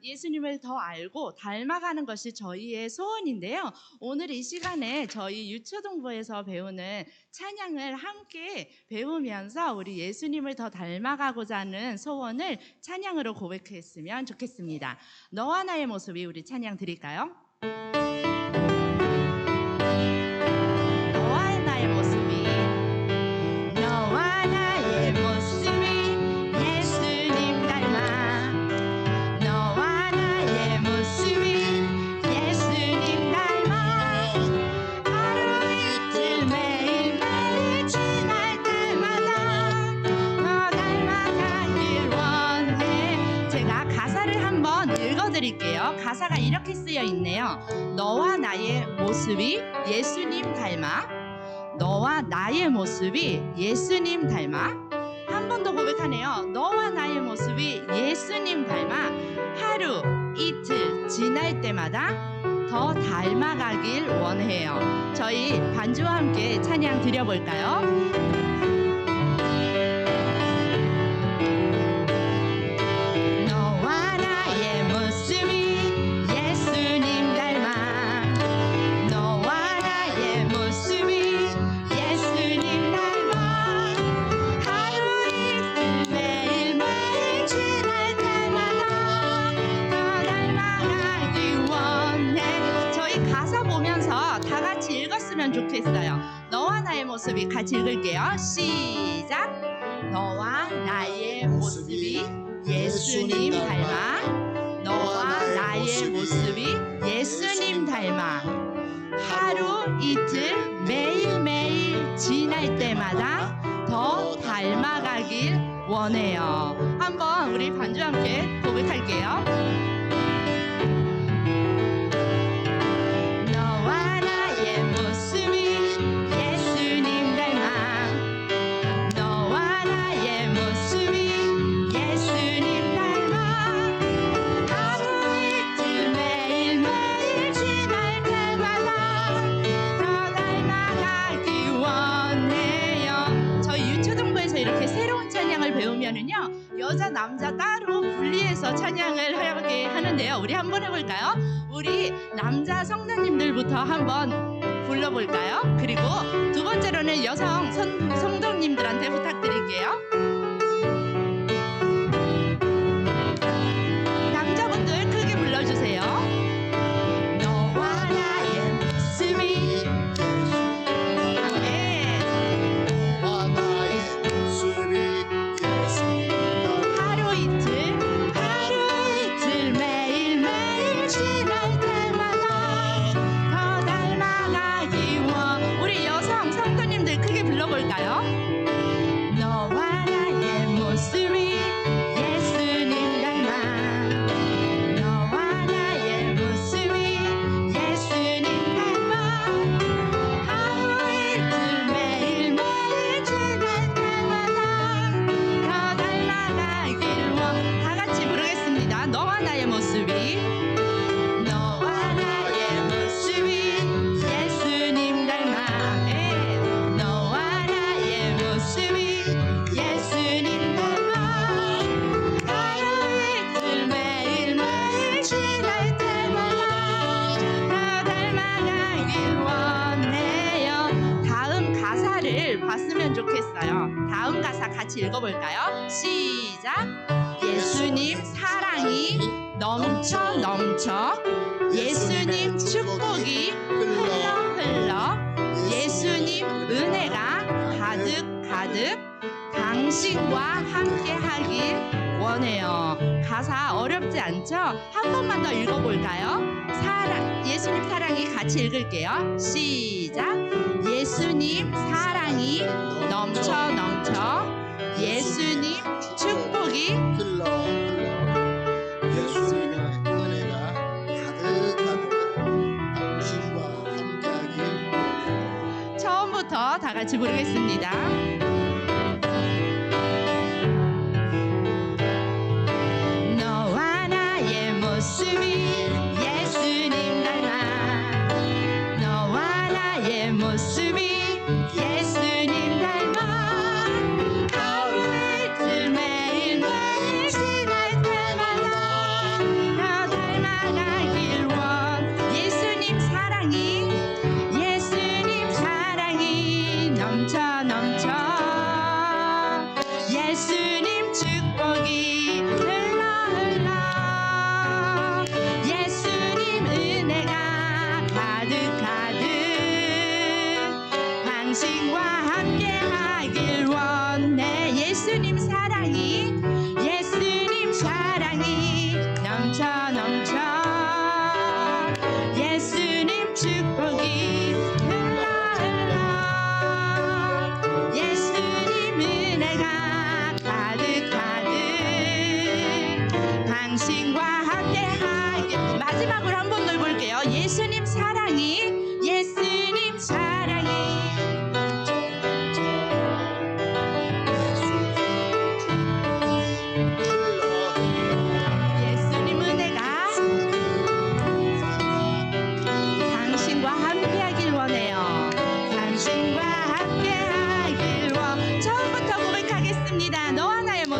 예수님을 더 알고 닮아가는 것이 저희의 소원인데요. 오늘 이 시간에 저희 유초동부에서 배우는 찬양을 함께 배우면서 우리 예수님을 더 닮아가고자 하는 소원을 찬양으로 고백했으면 좋겠습니다. 너와 나의 모습이 우리 찬양 드릴까요? 너와 나의 모습이 너와 나의 모습이 예수님 닮아 너와 나의 모습이 예수님 닮아 하루 이틀 매일매일 지날 때마다 너 닮아가길 원해. 제가 가사를 한번 읽어드릴게요. 가사가 이렇게 쓰여 있네요. 너와 나의 모습이 예수님 닮아 너와 나의 모습이 예수님 닮아. 한 번 더 고백하네요. 너와 나의 모습이 예수님 닮아 하루 이틀 지날 때마다 더 닮아가길 원해요. 저희 반주와 함께 찬양 드려볼까요? 너와 나의 모습이 예수님 닮아 너와 나의 모습이 예수님 닮아 하루 이틀 매일매일 지날 때마다 더 닮아가길 원해. 저희 가사 보면서 다 같이 읽었으면 좋겠어요. 너와 나의 모습이 같이 읽을게요. 시작. 너와 나의 모습이 예수님 닮아 너와 나의 모습이 예수님 닮아 하루 이틀 매일매일 지날 때마다 더 닮아가길 원해요. 한번 우리 반주와 함께 고백할게요. 너와 나의 모습이 예수님 닮아 너와 나의 모습이 예수님 닮아 하루 이틀 매일매일 지날 때마다 더 닮아가길 원해요. 저희 유초동부에서 이렇게 새로운 찬양을 배우면은요 여자 남자 따로 분리해서 찬양을 하게 하는데요. 우리 한번 해볼까요? 우리 남자 성도님들부터 한번 불러볼까요? 그리고 두 번째로는 여성 성도님들한테 부탁드릴게요. 남자분들 크게 불러주세요. 너와 나의 모습이 아멘. 너와 나의 모습이 예수님 하루 이틀 매일매일 지날 때마다 더 닮아가기 원. 우리 여성 성도님들 크게 불러볼까요? 너와 나의 모습이 예수님 닮아 너와 나의 모습이 예수님 닮아 하루 이틀 매일매일 지날 때마다 더 닮아가길 원. 다 같이 부르겠습니다. 너와 나의 모습이 너와 나의 모습이 예수님 닮아 네. 너와 나의 모습이 예수님 닮아 하루 이틀 매일매일 지날 때마다 더 닮아가길 원해요. 다음 가사를 봤으면 좋겠어요. 다음 가사 같이 읽어볼까요? 시작. 예수님 사랑이 넘쳐 예수님 축복이 흘러 예수님 은혜가 가득 당신과 함께 하길 원해요. 가사 어렵지 않죠? 한 번만 더 읽어볼까요? 예수님 사랑이 같이 읽을게요. 시작. 예수님 사랑이 넘쳐 예수님 축복이 흘러 예수님의 은혜가 가득 당신과 함께하길 원해요. 처음부터 다 같이 부르겠습니다. 너와 나의 모습이 예수님 닮아 너와 나의 모습이 예수님 닮아 하루 이틀 매일매일 지날 때마다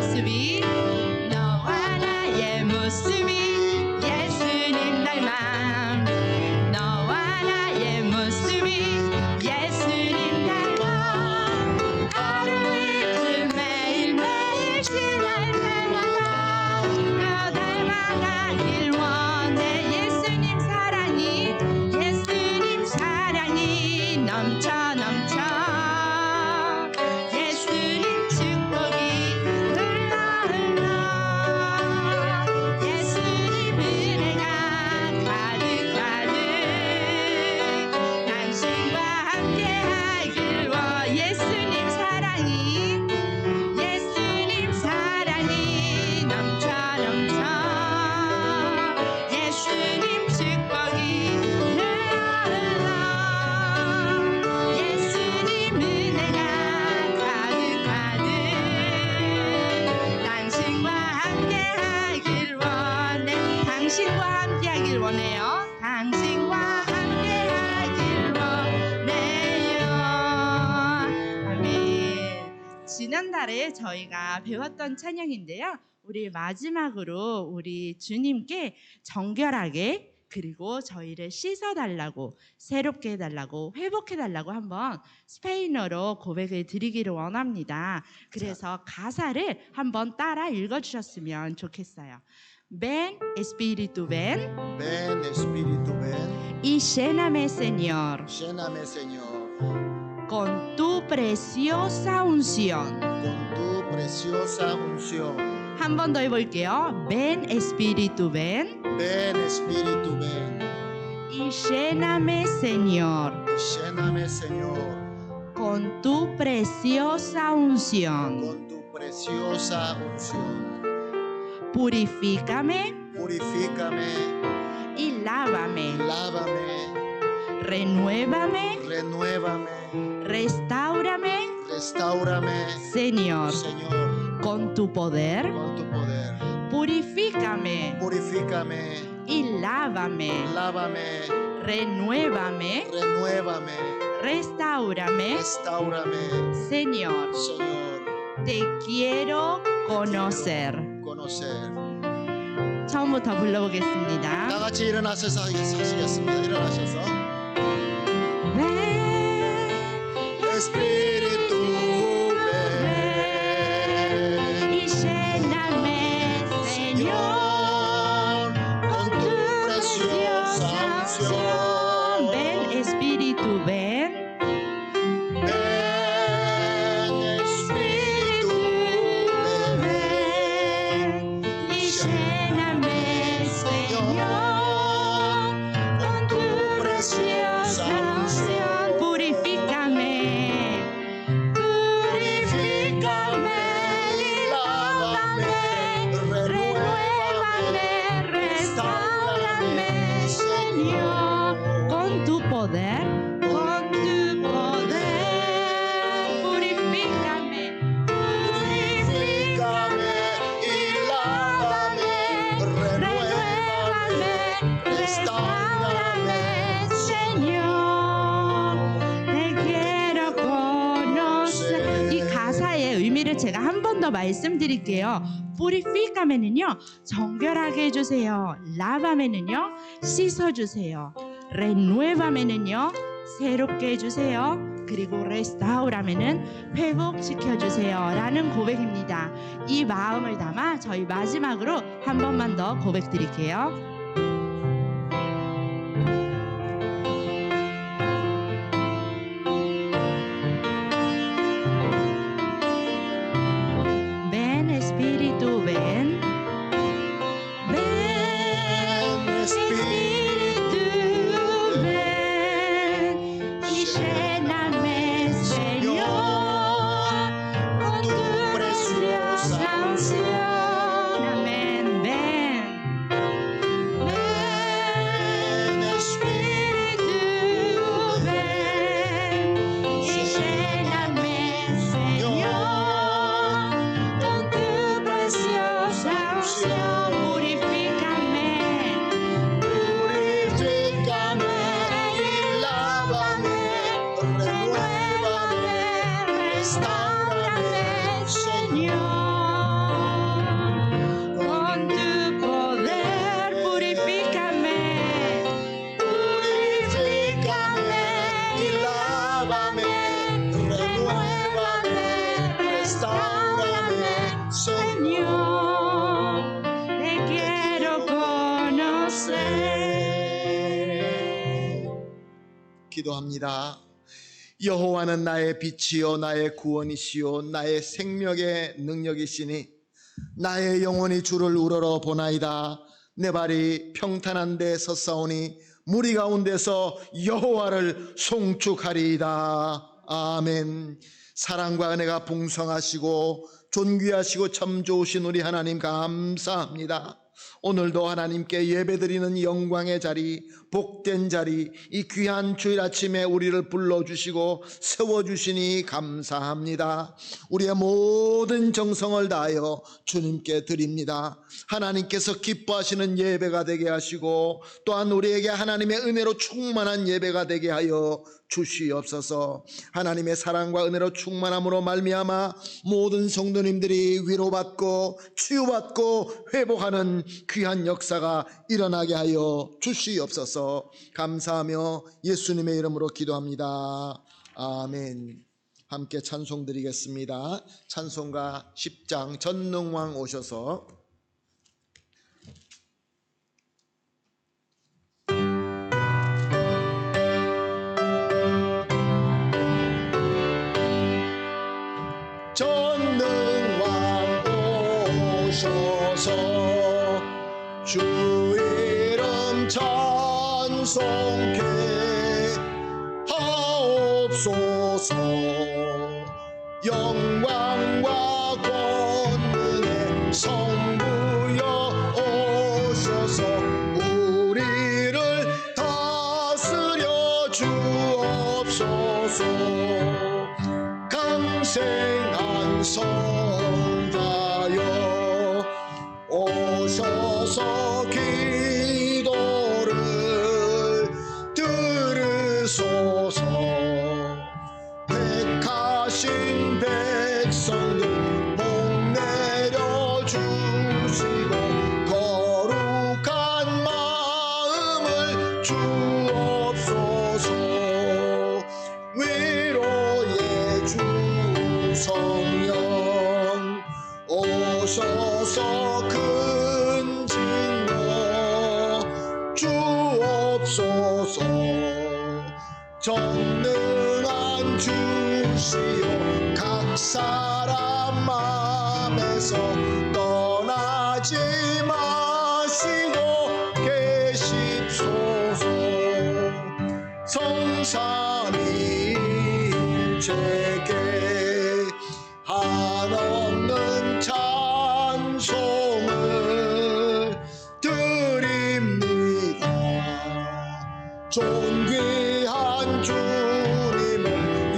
모습이 너와 나의 모습이 예수님 닮아 너와 나의 모습이 예수님 닮아 하루 이틀 매일매일 지날 때마다 너 닮아가길 원해 예수님 사랑이 넘쳐 예수님 축복이 흘러 예수님 은혜가 가득 당신과 함께하길 원 예수님 사랑이 넘쳐 예수님 축복이 흘러 예수님 은혜가 가득 당신과 함께하길 원해 당신과 함께하길 원해요 당신과 함께하길 원해요 아멘. 지난달에 저희가 배웠던 찬양인데요 우리 마지막으로 우리 주님께 정결하게 그리고 저희를 씻어달라고 새롭게 해달라고 회복해달라고 한번 스페인어로 고백을 드리기를 원합니다. 그래서 가사를 한번 따라 읽어주셨으면 좋겠어요. Ven Espíritu ven Ven Espíritu ven y lléname Señor lléname Señor con tu preciosa unción. con tu preciosa unción. 한 번 더 해볼게요. Ven Espíritu ven Ven Espíritu ven y lléname Señor lléname Señor con tu preciosa unción. con tu preciosa unción. Purifícame Purifícame, y lávame. lávame, Renuévame, renuévame, restáurame, restáurame, Señor, Señor, con tu poder. con tu poder. Purifícame Purifícame, y lávame. lávame, Renuévame, renuévame, restáurame, restáurame, Señor. Señor, te quiero conocer. conocer. 처음부터 다 불러보겠습니다. 같이 일어나셔서 하시겠습니다. 일어나셔서. ven, Espíritu ven, y lléname, Señor, con tu preciosa unción. ven, Espíritu, ven. Ven, Espíritu ven, y lléname, Señor, con tu preciosa unción. Purifícame, purifícame y lávame, renuévame, restáurame, Señor, con tu poder, con tu poder. Purifícame, purifícame y lávame, renuévame, restaurame, Señor. 내 quiero conocer. 이 가사의 의미를 제가 한 번 더 말씀드릴게요. purifica면은요 정결하게 해주세요. lava면은요 씻어주세요. renuevamen은요 새롭게 해주세요. 그리고 restaura면은 회복시켜주세요 라는 고백입니다. 이 마음을 담아 저희 마지막으로 한 번만 더 고백 드릴게요. Ven Espíritu ven, ven Espíritu ven y lléname Señor con tu preciosa unción. Amén. Ven 기도합니다. 여호와는 나의 빛이요 나의 구원이시요 나의 생명의 능력이시니 나의 영혼이 주를 우러러 보나이다. 내 발이 평탄한 데 섰사오니 무리 가운데서 여호와를 송축하리이다. 아멘. 사랑과 은혜가 풍성하시고 존귀하시고 참 좋으신 우리 하나님 감사합니다. 오늘도 하나님께 예배드리는 영광의 자리, 복된 자리, 이 귀한 주일 아침에 우리를 불러주시고 세워주시니 감사합니다. 우리의 모든 정성을 다하여 주님께 드립니다. 하나님께서 기뻐하시는 예배가 되게 하시고 또한 우리에게 하나님의 은혜로 충만한 예배가 되게 하여 주시옵소서. 하나님의 사랑과 은혜로 충만함으로 말미암아 모든 성도님들이 위로받고 치유받고 회복하는 귀한 역사가 일어나게 하여 주시옵소서. 감사하며 예수님의 이름으로 기도합니다. 아멘. 함께 찬송 드리겠습니다. 찬송가 10장 전능왕 오셔서. 전능왕 오셔서 주 이름 찬송케 하옵소서. 영광과 권능의 성부여 오셔서 우리를 다스려 주옵소서. 강생한 성자여 오셔서 기도를 들으소서. 택하신 백성들 복 내려주시고 거룩한 마음을 주옵소서. 위로의 주 성령 오셔서 큰 진노 주옵소서. 전능한 주시오 각 사람 맘에서 떠나지 마시고 계십소서. 성삼위일체께 한없는 찬송을 드립니다. 존귀한 주님을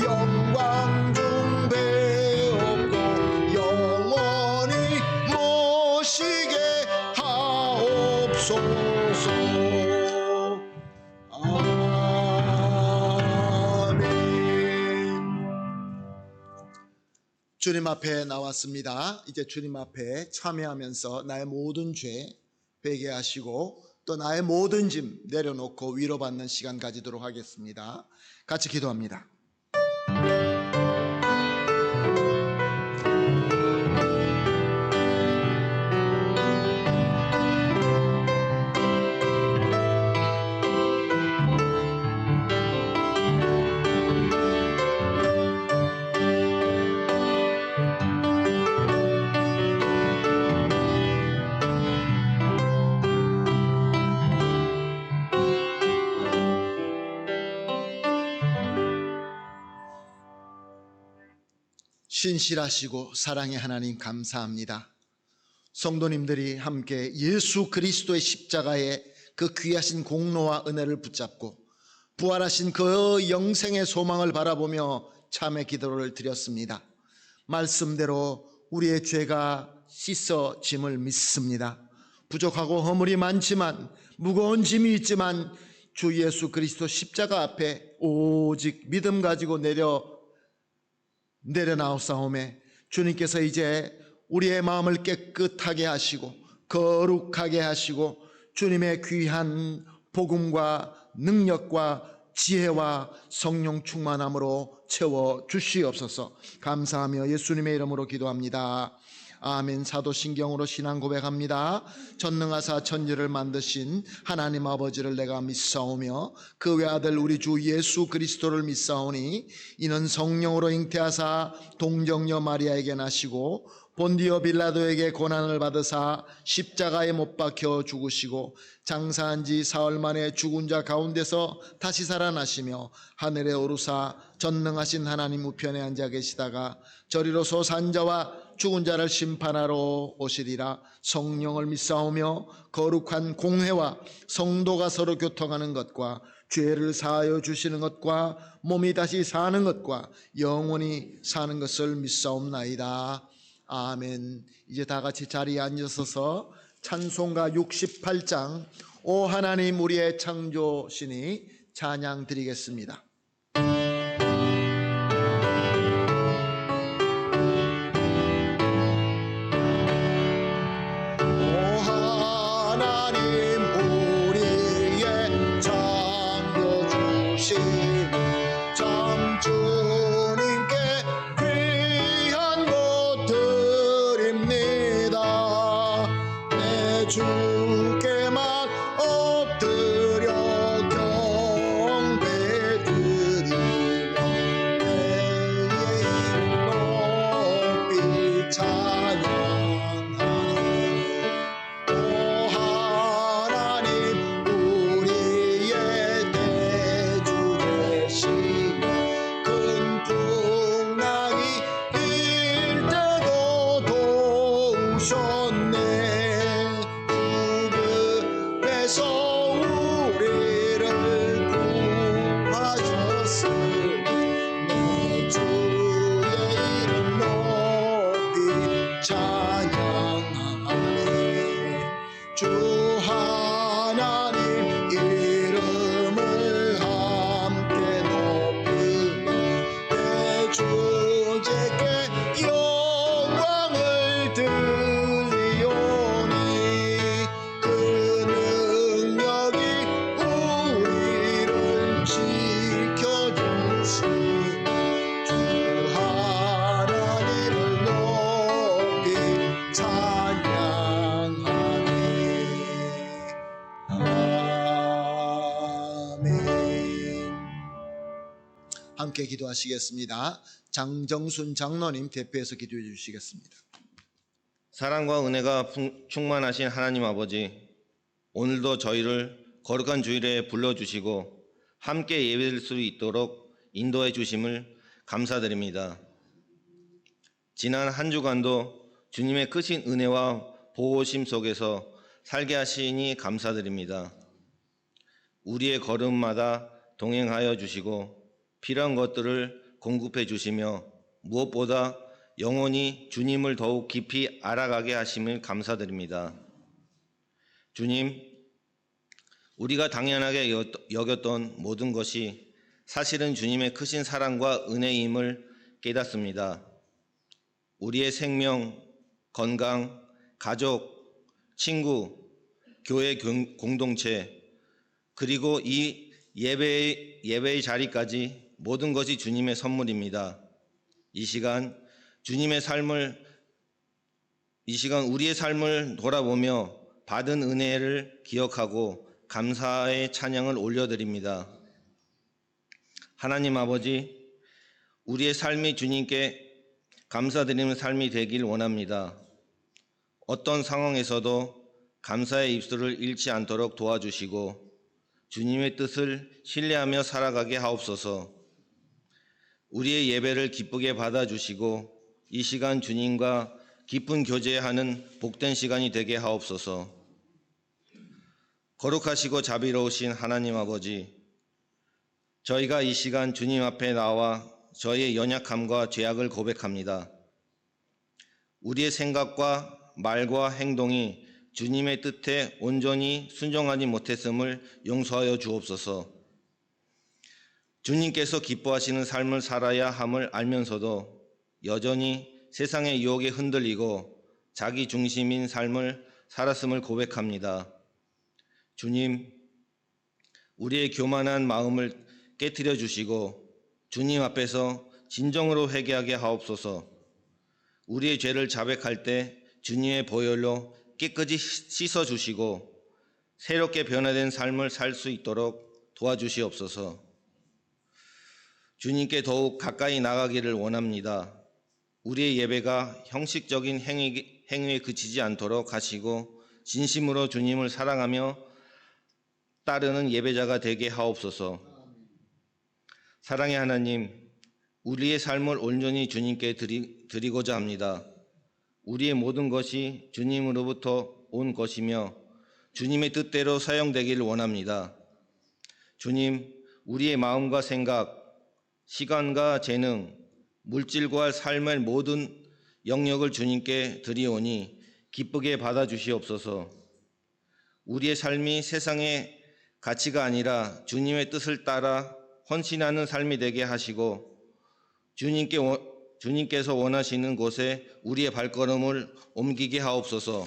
영광 중 배우고 영원히 모시게 하옵소서. 주님 앞에 나왔습니다. 이제 주님 앞에 참여하면서 나의 모든 죄 회개하시고 또 나의 모든 짐 내려놓고 위로받는 시간 가지도록 하겠습니다. 같이 기도합니다. 신실하시고 사랑의 하나님 감사합니다. 성도님들이 함께 예수 그리스도의 십자가의 그 귀하신 공로와 은혜를 붙잡고 부활하신 그 영생의 소망을 바라보며 참의 기도를 드렸습니다. 말씀대로 우리의 죄가 씻어짐을 믿습니다. 부족하고 허물이 많지만 무거운 짐이 있지만 주 예수 그리스도 십자가 앞에 오직 믿음 가지고 내려나오사오매 주님께서 이제 우리의 마음을 깨끗하게 하시고 거룩하게 하시고 주님의 귀한 복음과 능력과 지혜와 성령 충만함으로 채워 주시옵소서. 감사하며 예수님의 이름으로 기도합니다. 아멘. 사도신경으로 신앙 고백합니다. 전능하사 천지를 만드신 하나님 아버지를 내가 믿사오며 그 외아들 우리 주 예수 그리스도를 믿사오니 이는 성령으로 잉태하사 동정녀 마리아에게 나시고 본디오 빌라도에게 고난을 받으사 십자가에 못 박혀 죽으시고 장사한 지 사흘 만에 죽은 자 가운데서 다시 살아나시며 하늘에 오르사 전능하신 하나님 우편에 앉아 계시다가 저리로서 산 자와 죽은 자를 심판하러 오시리라. 성령을 믿사오며 거룩한 공회와 성도가 서로 교통하는 것과 죄를 사하여 주시는 것과 몸이 다시 사는 것과 영원히 사는 것을 믿사옵나이다. 아멘. 이제 다 같이 자리에 앉으셔서 찬송가 68장 오 하나님 우리의 창조시니 찬양 드리겠습니다. 주께만 엎드려 경배드리며 그의 높이 찬양하네. 오 하나님 우리의 대주 되시며 큰 풍랑이 일 때도 도우셨네. 우리를 구하셨으니 내 주의 이름 높이 찬양하네. 주 하나님 이름을 함께 높이며 내 주제께 영광을 드리오니 그 능력이 우리를 지켜주시니 주 하나님을 높이 찬양하네. 아멘. 함께 기도하시겠습니다. 장정순 장로님 대표해서 기도해 주시겠습니다. 사랑과 은혜가 충만하신 하나님 아버지, 오늘도 저희를 거룩한 주일에 불러주시고 함께 예배드릴 수 있도록 인도해 주심을 감사드립니다. 지난 한 주간도 주님의 크신 은혜와 보호심 속에서 살게 하시니 감사드립니다. 우리의 걸음마다 동행하여 주시고 필요한 것들을 공급해 주시며 무엇보다 영원히 주님을 더욱 깊이 알아가게 하심을 감사드립니다. 주님, 우리가 당연하게 여겼던 모든 것이 사실은 주님의 크신 사랑과 은혜임을 깨닫습니다. 우리의 생명, 건강, 가족, 친구, 교회 공동체, 그리고 이 예배의 자리까지 모든 것이 주님의 선물입니다. 이 시간 우리의 삶을 돌아보며 받은 은혜를 기억하고 감사의 찬양을 올려드립니다. 하나님 아버지, 우리의 삶이 주님께 감사드리는 삶이 되길 원합니다. 어떤 상황에서도 감사의 입술을 잃지 않도록 도와주시고 주님의 뜻을 신뢰하며 살아가게 하옵소서. 우리의 예배를 기쁘게 받아주시고 이 시간 주님과 깊은 교제하는 복된 시간이 되게 하옵소서. 거룩하시고 자비로우신 하나님 아버지, 저희가 이 시간 주님 앞에 나와 저희의 연약함과 죄악을 고백합니다. 우리의 생각과 말과 행동이 주님의 뜻에 온전히 순종하지 못했음을 용서하여 주옵소서. 주님께서 기뻐하시는 삶을 살아야 함을 알면서도 여전히 세상의 유혹에 흔들리고 자기 중심인 삶을 살았음을 고백합니다. 주님, 우리의 교만한 마음을 깨트려 주시고 주님 앞에서 진정으로 회개하게 하옵소서. 우리의 죄를 자백할 때 주님의 보혈로 깨끗이 씻어 주시고 새롭게 변화된 삶을 살 수 있도록 도와주시옵소서. 주님께 더욱 가까이 나가기를 원합니다. 우리의 예배가 형식적인 행위에 그치지 않도록 하시고 진심으로 주님을 사랑하며 따르는 예배자가 되게 하옵소서. 사랑의 하나님, 우리의 삶을 온전히 주님께 드리고자 합니다. 우리의 모든 것이 주님으로부터 온 것이며 주님의 뜻대로 사용되기를 원합니다. 주님, 우리의 마음과 생각, 시간과 재능, 물질과 삶의 모든 영역을 주님께 드리오니 기쁘게 받아주시옵소서. 우리의 삶이 세상의 가치가 아니라 주님의 뜻을 따라 헌신하는 삶이 되게 하시고 주님께서 원하시는 곳에 우리의 발걸음을 옮기게 하옵소서.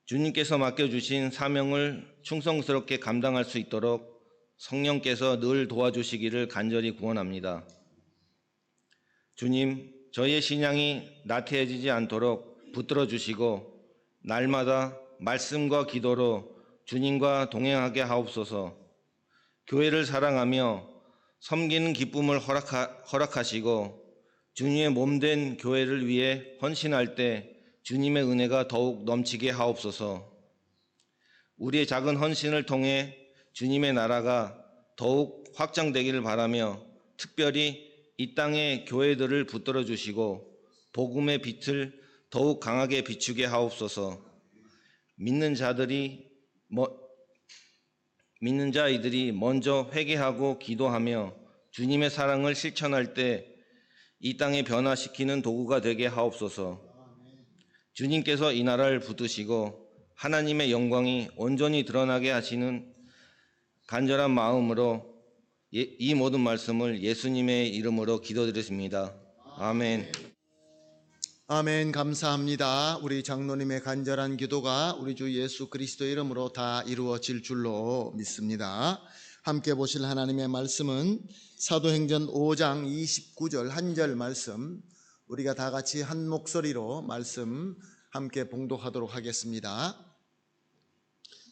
주님께서 맡겨주신 사명을 충성스럽게 감당할 수 있도록 성령께서 늘 도와주시기를 간절히 구원합니다. 주님, 저희의 신앙이 나태해지지 않도록 붙들어 주시고 날마다 말씀과 기도로 주님과 동행하게 하옵소서. 교회를 사랑하며 섬기는 기쁨을 허락하시고 주님의 몸된 교회를 위해 헌신할 때 주님의 은혜가 더욱 넘치게 하옵소서. 우리의 작은 헌신을 통해 주님의 나라가 더욱 확장되기를 바라며 특별히 이 땅의 교회들을 붙들어 주시고 복음의 빛을 더욱 강하게 비추게 하옵소서. 믿는 자이들이 먼저 회개하고 기도하며 주님의 사랑을 실천할 때 이 땅에 변화시키는 도구가 되게 하옵소서. 주님께서 이 나라를 붙드시고 하나님의 영광이 온전히 드러나게 하시는 간절한 마음으로 이 모든 말씀을 예수님의 이름으로 기도드렸습니다. 아멘. 아멘. 감사합니다. 우리 장로님의 간절한 기도가 우리 주 예수 그리스도의 이름으로 다 이루어질 줄로 믿습니다. 함께 보실 하나님의 말씀은 사도행전 5장 29절 한 절 말씀, 우리가 다 같이 한 목소리로 말씀 함께 봉독하도록 하겠습니다.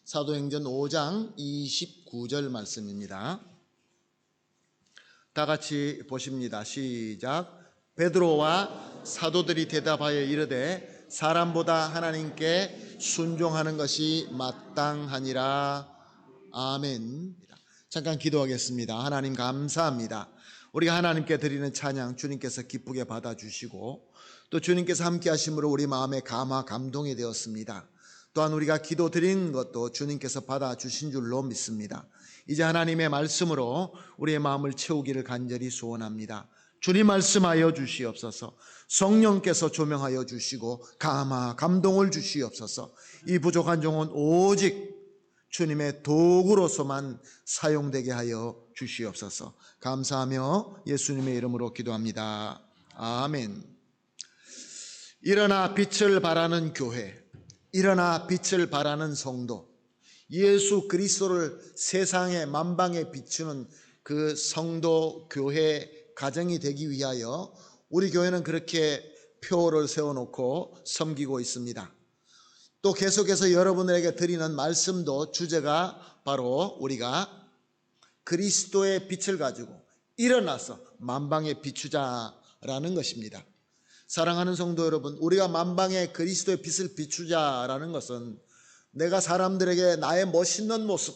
사도행전 5장 29절 말씀입니다. 다 같이 보십니다. 시작. 베드로와 사도들이 대답하여 이르되 사람보다 하나님께 순종하는 것이 마땅하니라. 아멘. 잠깐 기도하겠습니다. 하나님 감사합니다. 우리가 하나님께 드리는 찬양 주님께서 기쁘게 받아주시고 또 주님께서 함께 하심으로 우리 마음에 감동이 되었습니다. 또한 우리가 기도 드린 것도 주님께서 받아주신 줄로 믿습니다. 이제 하나님의 말씀으로 우리의 마음을 채우기를 간절히 소원합니다. 주님 말씀하여 주시옵소서. 성령께서 조명하여 주시고 감동을 주시옵소서. 이 부족한 종은 오직 주님의 도구로서만 사용되게 하여 주시옵소서. 감사하며 예수님의 이름으로 기도합니다. 아멘. 일어나 빛을 발하는 교회, 일어나 빛을 발하는 성도, 예수 그리스도를 세상의 만방에 비추는 그 성도 교회 가정이 되기 위하여 우리 교회는 그렇게 표를 세워놓고 섬기고 있습니다. 또 계속해서 여러분들에게 드리는 말씀도 주제가 바로 우리가 그리스도의 빛을 가지고 일어나서 만방에 비추자라는 것입니다. 사랑하는 성도 여러분, 우리가 만방에 그리스도의 빛을 비추자라는 것은 내가 사람들에게 나의 멋있는 모습,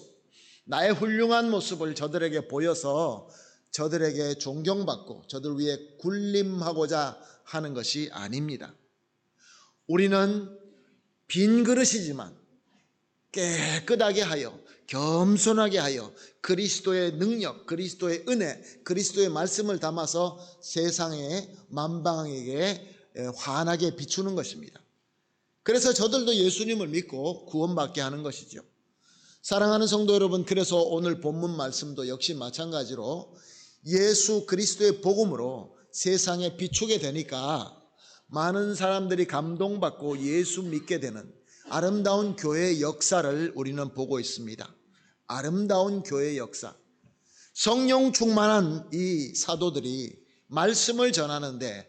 나의 훌륭한 모습을 저들에게 보여서 저들에게 존경받고 저들 위해 군림하고자 하는 것이 아닙니다. 우리는 빈 그릇이지만 깨끗하게 하여 겸손하게 하여 그리스도의 능력, 그리스도의 은혜, 그리스도의 말씀을 담아서 세상의 만방에게 환하게 비추는 것입니다. 그래서 저들도 예수님을 믿고 구원받게 하는 것이죠. 사랑하는 성도 여러분, 그래서 오늘 본문 말씀도 역시 마찬가지로 예수 그리스도의 복음으로 세상에 비추게 되니까 많은 사람들이 감동받고 예수 믿게 되는 아름다운 교회의 역사를 우리는 보고 있습니다. 아름다운 교회의 역사. 성령 충만한 이 사도들이 말씀을 전하는데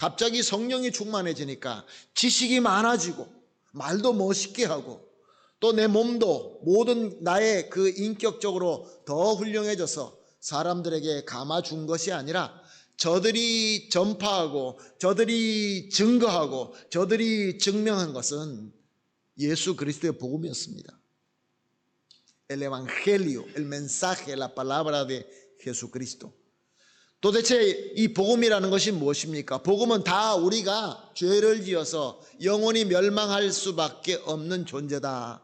갑자기 성령이 충만해지니까 지식이 많아지고 말도 멋있게 하고 또 내 몸도 모든 나의 그 인격적으로 더 훌륭해져서 사람들에게 감아준 것이 아니라 저들이 전파하고 저들이 증거하고 저들이 증명한 것은 예수 그리스도의 복음이었습니다. El evangelio, el mensaje, la palabra de Jesucristo. 도대체 이 복음이라는 것이 무엇입니까? 복음은 다 우리가 죄를 지어서 영원히 멸망할 수밖에 없는 존재다.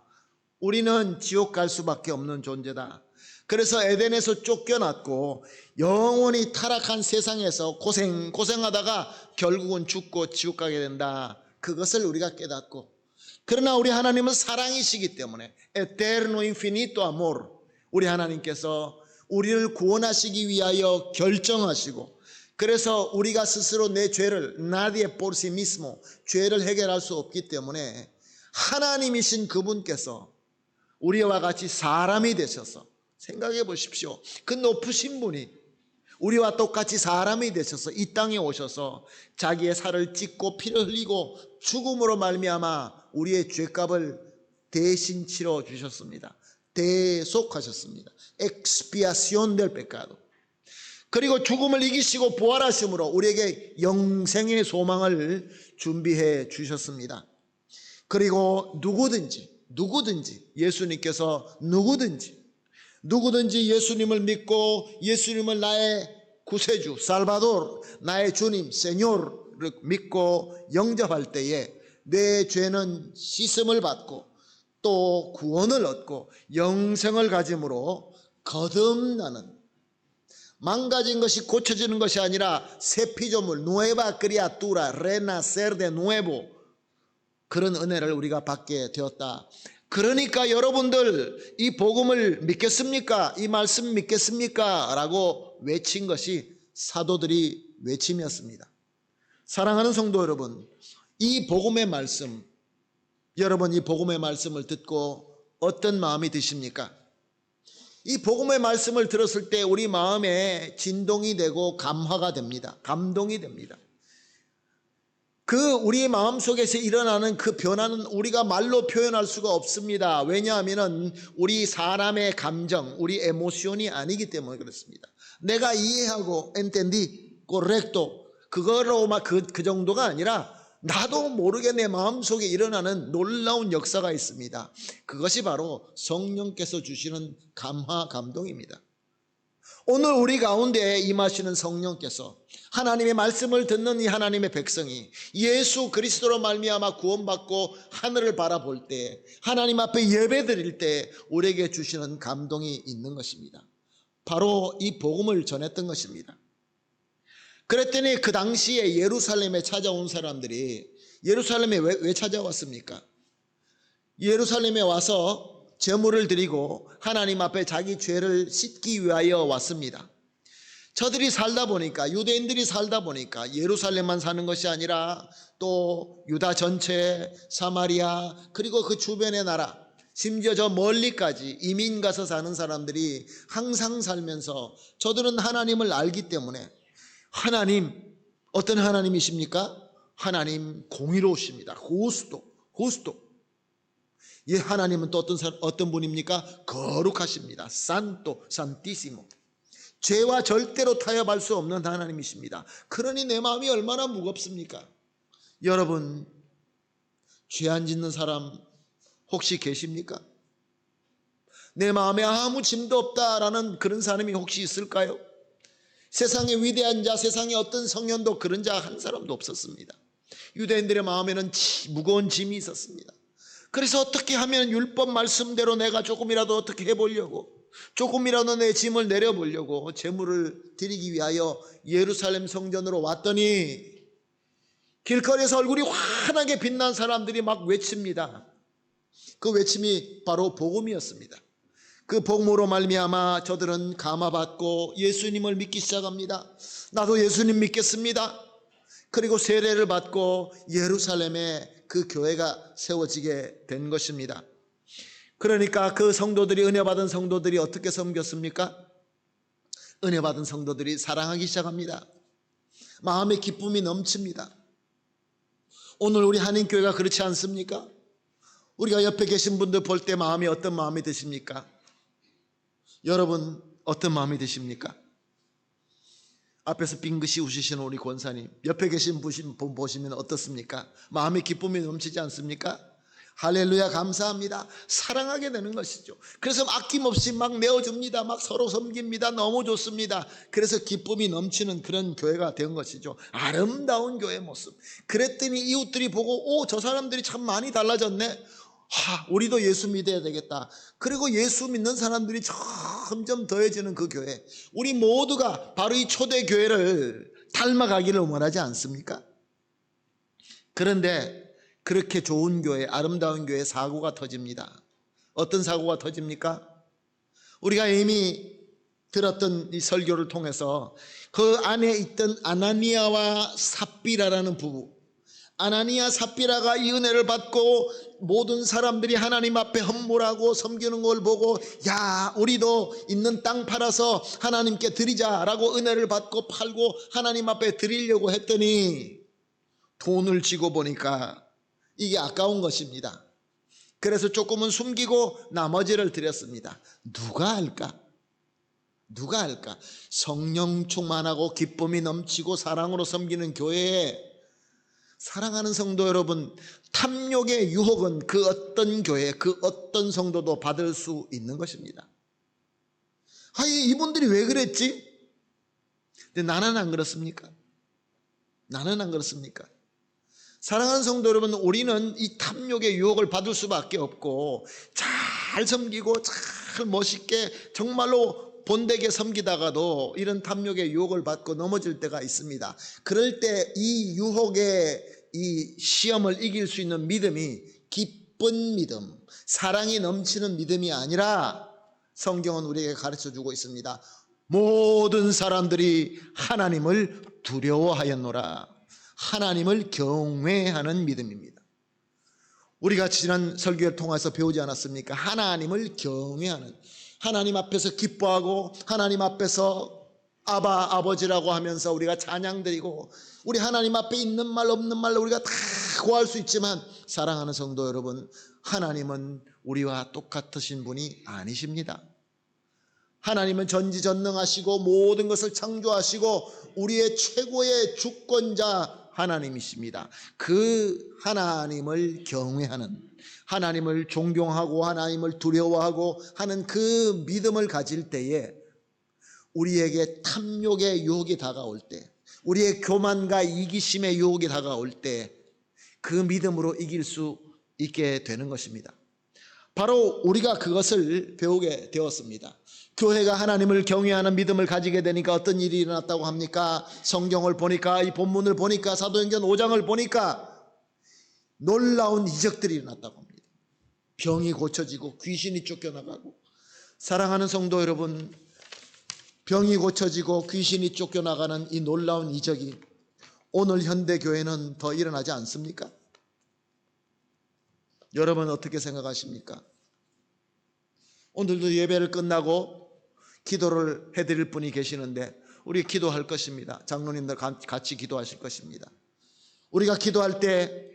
우리는 지옥 갈 수밖에 없는 존재다. 그래서 에덴에서 쫓겨났고 영원히 타락한 세상에서 고생하다가 결국은 죽고 지옥 가게 된다. 그것을 우리가 깨닫고, 그러나 우리 하나님은 사랑이시기 때문에 eterno infinito amor, 우리 하나님께서 우리를 구원하시기 위하여 결정하시고, 그래서 우리가 스스로 내 죄를 nadie por sí mismo 죄를 해결할 수 없기 때문에 하나님이신 그분께서 우리와 같이 사람이 되셔서, 생각해 보십시오. 그 높으신 분이 우리와 똑같이 사람이 되셔서 이 땅에 오셔서 자기의 살을 찢고 피를 흘리고 죽음으로 말미암아 우리의 죄값을 대신 치러 주셨습니다. 대속하셨습니다. expiación del pecado. 그리고 죽음을 이기시고 부활하심으로 우리에게 영생의 소망을 준비해 주셨습니다. 그리고 누구든지 예수님께서 누구든지 예수님을 믿고 예수님을 나의 구세주, 살바도르, 나의 주님, 세뇨를 믿고 영접할 때에 내 죄는 씻음을 받고 또 구원을 얻고 영생을 가짐으로 거듭나는, 망가진 것이 고쳐지는 것이 아니라 새 피조물, nueva criatura, renacer de nuevo, 그런 은혜를 우리가 받게 되었다. 그러니까 여러분들 이 복음을 믿겠습니까? 이 말씀 믿겠습니까? 라고 외친 것이 사도들이 외침이었습니다. 사랑하는 성도 여러분, 이 복음의 말씀, 여러분 이 복음의 말씀을 듣고 어떤 마음이 드십니까? 이 복음의 말씀을 들었을 때 우리 마음에 진동이 되고 감화가 됩니다. 감동이 됩니다. 그 우리 마음속에서 일어나는 그 변화는 우리가 말로 표현할 수가 없습니다. 왜냐하면 우리 사람의 감정, 우리 에모션이 아니기 때문에 그렇습니다. 내가 이해하고 entendí, correcto, 그거로만 그 정도가 아니라 나도 모르게 내 마음속에 일어나는 놀라운 역사가 있습니다. 그것이 바로 성령께서 주시는 감화, 감동입니다. 오늘 우리 가운데 임하시는 성령께서 하나님의 말씀을 듣는 이 하나님의 백성이 예수 그리스도로 말미암아 구원받고 하늘을 바라볼 때, 하나님 앞에 예배드릴 때 우리에게 주시는 감동이 있는 것입니다. 바로 이 복음을 전했던 것입니다. 그랬더니 그 당시에 예루살렘에 찾아온 사람들이, 예루살렘에 왜 찾아왔습니까? 예루살렘에 와서 제물을 드리고 하나님 앞에 자기 죄를 씻기 위하여 왔습니다. 저들이 살다 보니까, 유대인들이 살다 보니까 예루살렘만 사는 것이 아니라 또 유다 전체, 사마리아, 그리고 그 주변의 나라, 심지어 저 멀리까지 이민 가서 사는 사람들이 항상 살면서 저들은 하나님을 알기 때문에, 하나님 어떤 하나님이십니까? 하나님 공의로우십니다. 호스도. 예, 하나님은 또 어떤 분입니까? 거룩하십니다. 산토, 산티시모. 죄와 절대로 타협할 수 없는 하나님이십니다. 그러니 내 마음이 얼마나 무겁습니까? 여러분, 죄 안 짓는 사람 혹시 계십니까? 내 마음에 아무 짐도 없다라는 그런 사람이 혹시 있을까요? 세상의 위대한 자, 세상의 어떤 성현도 그런 자 한 사람도 없었습니다. 유대인들의 마음에는 무거운 짐이 있었습니다. 그래서 어떻게 하면 율법 말씀대로 내가 조금이라도 어떻게 해보려고, 조금이라도 내 짐을 내려보려고 제물을 드리기 위하여 예루살렘 성전으로 왔더니 길거리에서 얼굴이 환하게 빛난 사람들이 막 외칩니다. 그 외침이 바로 복음이었습니다. 그 복음으로 말미암아 저들은 감화받고 예수님을 믿기 시작합니다. 나도 예수님 믿겠습니다. 그리고 세례를 받고 예루살렘에 그 교회가 세워지게 된 것입니다. 그러니까 그 성도들이, 은혜 받은 성도들이 어떻게 섬겼습니까? 은혜 받은 성도들이 사랑하기 시작합니다. 마음의 기쁨이 넘칩니다. 오늘 우리 한인교회가 그렇지 않습니까? 우리가 옆에 계신 분들 볼 때 마음이 어떤 마음이 드십니까? 여러분 어떤 마음이 드십니까? 앞에서 빙긋이 웃으시는 우리 권사님, 옆에 계신 분 보시면 어떻습니까? 마음의 기쁨이 넘치지 않습니까? 할렐루야, 감사합니다. 사랑하게 되는 것이죠. 그래서 아낌없이 막 내어줍니다. 막 서로 섬깁니다. 너무 좋습니다. 그래서 기쁨이 넘치는 그런 교회가 된 것이죠. 아름다운 교회 모습. 그랬더니 이웃들이 보고 저 사람들이 참 많이 달라졌네. 우리도 예수 믿어야 되겠다. 그리고 예수 믿는 사람들이 점점 더해지는 그 교회, 우리 모두가 바로 이 초대 교회를 닮아가기를 원하지 않습니까? 그런데 그렇게 좋은 교회, 아름다운 교회 사고가 터집니다. 어떤 사고가 터집니까? 우리가 이미 들었던 이 설교를 통해서 그 안에 있던 아나니아와 삽비라라는 부부, 아나니아 삽비라가 이 은혜를 받고 모든 사람들이 하나님 앞에 헌물하고 섬기는 걸 보고, 야, 우리도 있는 땅 팔아서 하나님께 드리자라고 은혜를 받고 팔고 하나님 앞에 드리려고 했더니 돈을 쥐고 보니까 이게 아까운 것입니다. 그래서 조금은 숨기고 나머지를 드렸습니다. 누가 할까? 누가 할까? 성령 충만하고 기쁨이 넘치고 사랑으로 섬기는 교회에, 사랑하는 성도 여러분, 탐욕의 유혹은 그 어떤 교회, 그 어떤 성도도 받을 수 있는 것입니다. 이분들이 왜 그랬지? 근데 나는 안 그렇습니까? 나는 안 그렇습니까? 사랑하는 성도 여러분, 우리는 이 탐욕의 유혹을 받을 수밖에 없고, 잘 섬기고 잘 멋있게 정말로 본되게 섬기다가도 이런 탐욕의 유혹을 받고 넘어질 때가 있습니다. 그럴 때 이 유혹의 이 시험을 이길 수 있는 믿음이 기쁜 믿음, 사랑이 넘치는 믿음이 아니라 성경은 우리에게 가르쳐주고 있습니다. 모든 사람들이 하나님을 두려워하였노라. 하나님을 경외하는 믿음입니다. 우리가 지난 설교를 통해서 배우지 않았습니까? 하나님을 경외하는, 하나님 앞에서 기뻐하고 하나님 앞에서 아바, 아버지라고 하면서 우리가 찬양드리고, 우리 하나님 앞에 있는 말 없는 말로 우리가 다 구할 수 있지만, 사랑하는 성도 여러분, 하나님은 우리와 똑같으신 분이 아니십니다. 하나님은 전지전능하시고 모든 것을 창조하시고 우리의 최고의 주권자 하나님이십니다. 그 하나님을 경외하는, 하나님을 존경하고 하나님을 두려워하고 하는 그 믿음을 가질 때에 우리에게 탐욕의 유혹이 다가올 때, 우리의 교만과 이기심의 유혹이 다가올 때 그 믿음으로 이길 수 있게 되는 것입니다. 바로 우리가 그것을 배우게 되었습니다. 교회가 하나님을 경외하는 믿음을 가지게 되니까 어떤 일이 일어났다고 합니까? 성경을 보니까, 이 본문을 보니까, 사도행전 5장을 보니까 놀라운 이적들이 일어났다고 합니다. 병이 고쳐지고 귀신이 쫓겨나가고. 사랑하는 성도 여러분, 병이 고쳐지고 귀신이 쫓겨나가는 이 놀라운 이적이 오늘 현대교회는 더 일어나지 않습니까? 여러분 어떻게 생각하십니까? 오늘도 예배를 끝나고 기도를 해드릴 분이 계시는데 우리 기도할 것입니다. 장로님들 같이 기도하실 것입니다. 우리가 기도할 때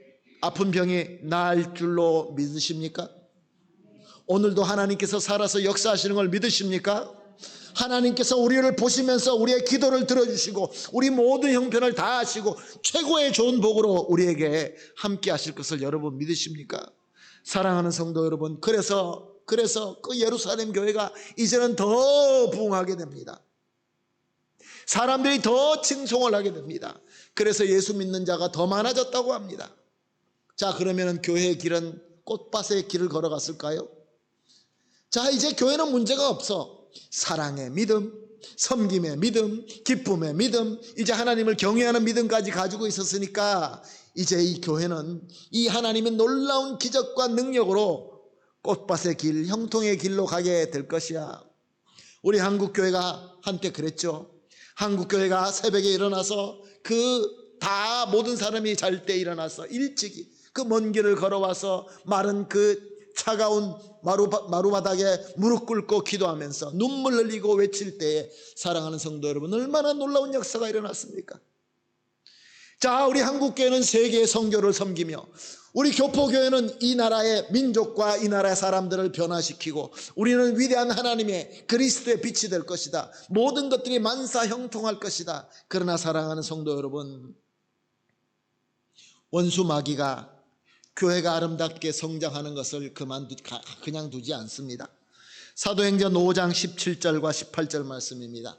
아픈 병이 나을 줄로 믿으십니까? 오늘도 하나님께서 살아서 역사하시는 걸 믿으십니까? 하나님께서 우리를 보시면서 우리의 기도를 들어주시고 우리 모든 형편을 다 하시고 최고의 좋은 복으로 우리에게 함께 하실 것을 여러분 믿으십니까? 사랑하는 성도 여러분, 그래서 그 예루살렘 교회가 이제는 더 부흥하게 됩니다. 사람들이 더 칭송을 하게 됩니다. 그래서 예수 믿는 자가 더 많아졌다고 합니다. 자, 그러면 교회의 길은 꽃밭의 길을 걸어갔을까요? 자, 이제 교회는 문제가 없어. 사랑의 믿음, 섬김의 믿음, 기쁨의 믿음, 이제 하나님을 경외하는 믿음까지 가지고 있었으니까 이제 이 교회는 이 하나님의 놀라운 기적과 능력으로 꽃밭의 길, 형통의 길로 가게 될 것이야. 우리 한국교회가 한때 그랬죠. 한국교회가 새벽에 일어나서 다 모든 사람이 잘 때 일어나서 일찍이 그 먼 길을 걸어와서 마른 그 차가운 마루바닥에 무릎 꿇고 기도하면서 눈물 흘리고 외칠 때에 사랑하는 성도 여러분, 얼마나 놀라운 역사가 일어났습니까? 자, 우리 한국교회는 세계의 선교를 섬기며 우리 교포교회는 이 나라의 민족과 이 나라의 사람들을 변화시키고 우리는 위대한 하나님의 그리스도의 빛이 될 것이다. 모든 것들이 만사 형통할 것이다. 그러나 사랑하는 성도 여러분, 원수 마귀가 교회가 아름답게 성장하는 것을 그냥 두지 않습니다. 사도행전 5장 17절과 18절 말씀입니다.